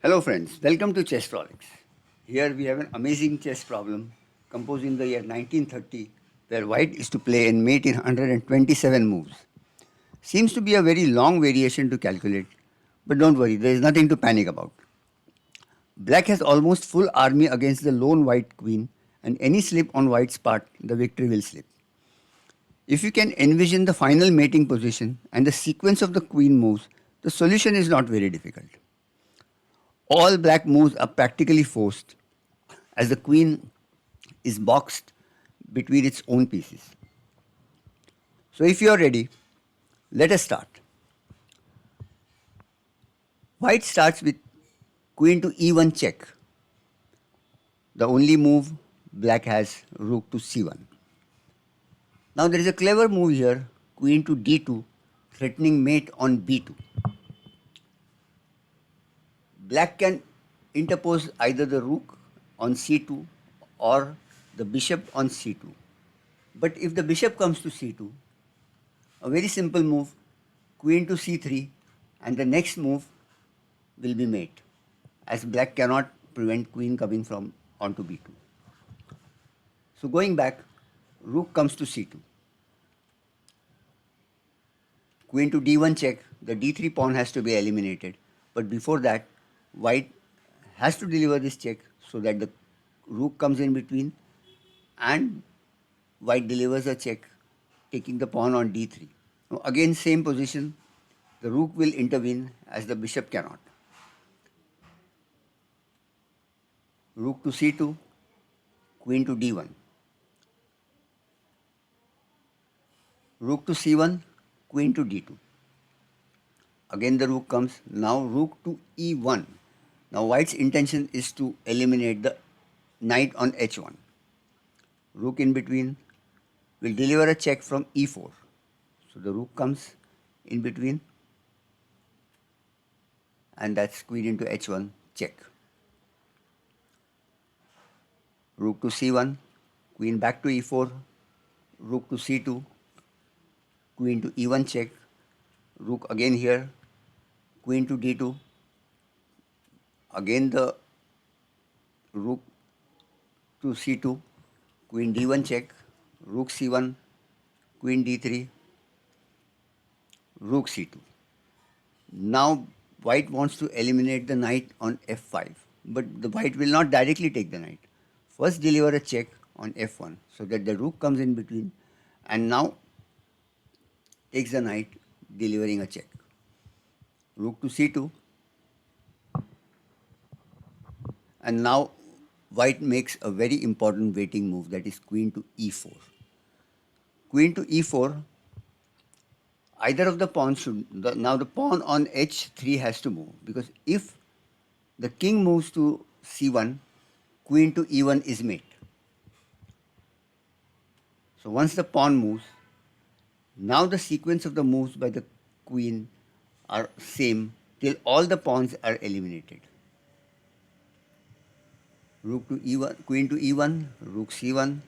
Hello friends, welcome to Chess Frolics. Here we have an amazing chess problem composed in the year 1930 where white is to play and mate in 127 moves. Seems to be a very long variation to calculate, but don't worry, there is nothing to panic about. Black has almost full army against the lone white queen, and any slip on white's part, the victory will slip. If you can envision the final mating position and the sequence of the queen moves, the solution is not very difficult. All black moves are practically forced as the queen is boxed between its own pieces. So if you are ready, let us start. White starts with queen to e1 check. The only move black has rook to c1. Now there is a clever move here, queen to d2, threatening mate on b2. Black can interpose either the rook on c2 or the bishop on c2. But if the bishop comes to c2, a very simple move, queen to c3, and the next move will be mate, as black cannot prevent queen coming from onto b2. So going back, rook comes to c2. Queen to d1 check, the d3 pawn has to be eliminated. But before that, white has to deliver this check so that the rook comes in between and white delivers a check taking the pawn on d3. Now again same position, the rook will intervene as the bishop cannot. Rook to c2, queen to d1. Rook to c1, queen to d2. Again the rook comes, now rook to e1. Now white's intention is to eliminate the knight on h1. Rook in between will deliver a check from e4. So the rook comes in between and that's queen into h1 check. Rook to c1, queen back to e4, rook to c2, queen to e1 check, rook again here, queen to d2, again the rook to c2, queen d1 check, rook c1, queen d3, rook c2. Now white wants to eliminate the knight on f5, but the white will not directly take the knight. First deliver a check on f1 so that the rook comes in between and now takes the knight delivering a check. Rook to c2 and now white makes a very important waiting move, that is queen to e4. Queen to e4, either of the pawns should, now the pawn on h3 has to move because if the king moves to c1, queen to e1 is mate. So once the pawn moves, now the sequence of the moves by the queen are same till all the pawns are eliminated. Rook to e1, queen to e1, rook c1,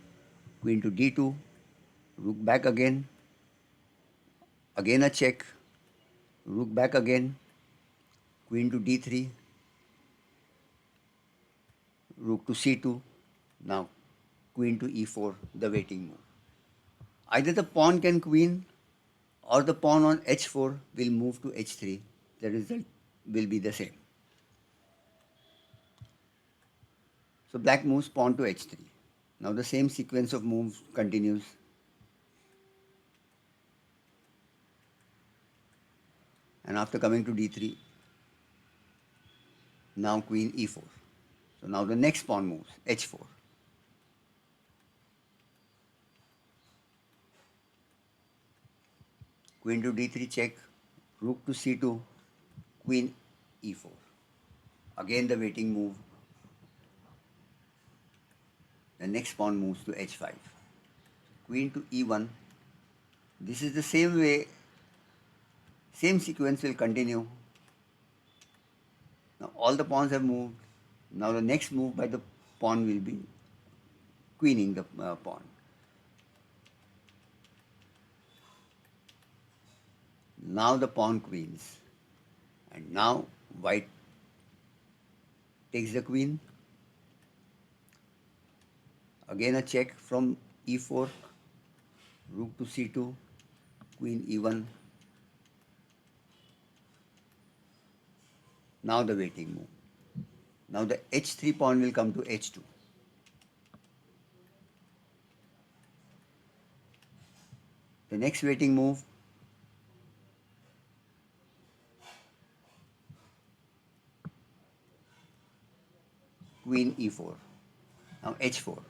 queen to d2, rook back again a check, rook back again, queen to d3, rook to c2, now queen to e4, the waiting move. Either the pawn can queen or the pawn on h4 will move to h3. The result will be the same. So black moves pawn to h3. Now the same sequence of moves continues. And after coming to d3, now queen e4. So now the next pawn moves, h4. Queen to d3 check, rook to c2, queen e4. Again the waiting move. The next pawn moves to h5. Queen to e1. This is the same way, same sequence will continue. Now all the pawns have moved. Now the next move by the pawn will be queening the pawn. Now the pawn queens. And now white takes the queen. Again a check from e4, rook to c2, queen e1. Now the waiting move. Now the h3 pawn will come to h2. The next waiting move, queen e4. Now h4.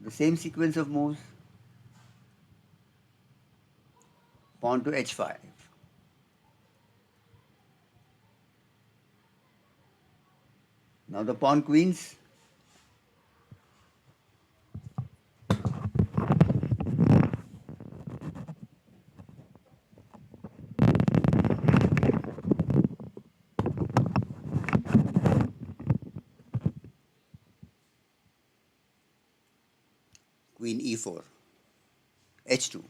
The same sequence of moves, pawn to h5. Now the pawn queens, queen e4, h2,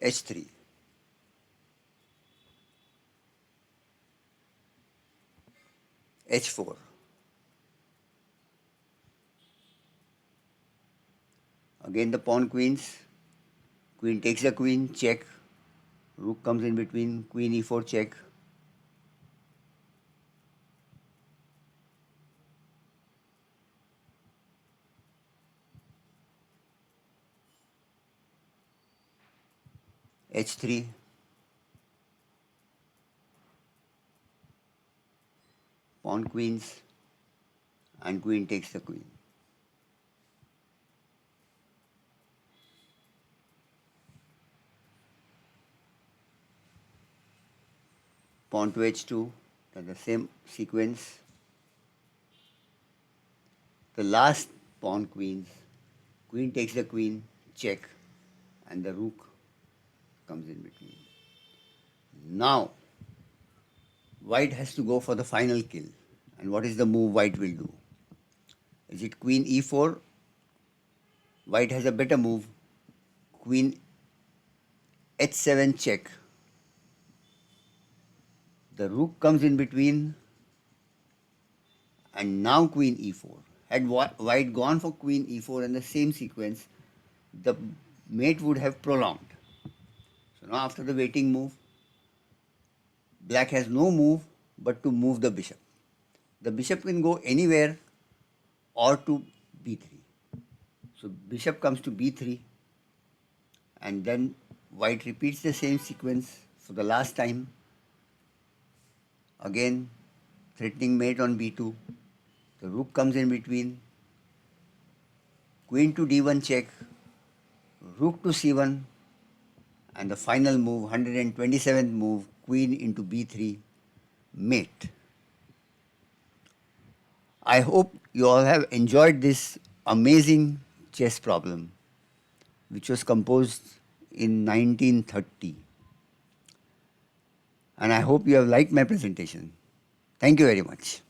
h3, h4. Again the pawn queens, queen takes the queen, check, rook comes in between, queen e4 check. h3, pawn queens, and queen takes the queen. Pawn to h2, and the same sequence. The last pawn queens, queen takes the queen, check, and the rook comes in between. Now, white has to go for the final kill. And what is the move white will do? Is it queen e4? White has a better move. Queen h7 check. The rook comes in between, and now queen e4. Had white gone for queen e4 in the same sequence, the mate would have prolonged. So now after the waiting move, black has no move but to move the bishop. The bishop can go anywhere or to b3. So bishop comes to b3, and then white repeats the same sequence for the last time. Again, threatening mate on b2. The rook comes in between. Queen to d1 check. Rook to c1. And the final move, 127th move, queen into b3, mate. I hope you all have enjoyed this amazing chess problem, which was composed in 1930. And I hope you have liked my presentation. Thank you very much.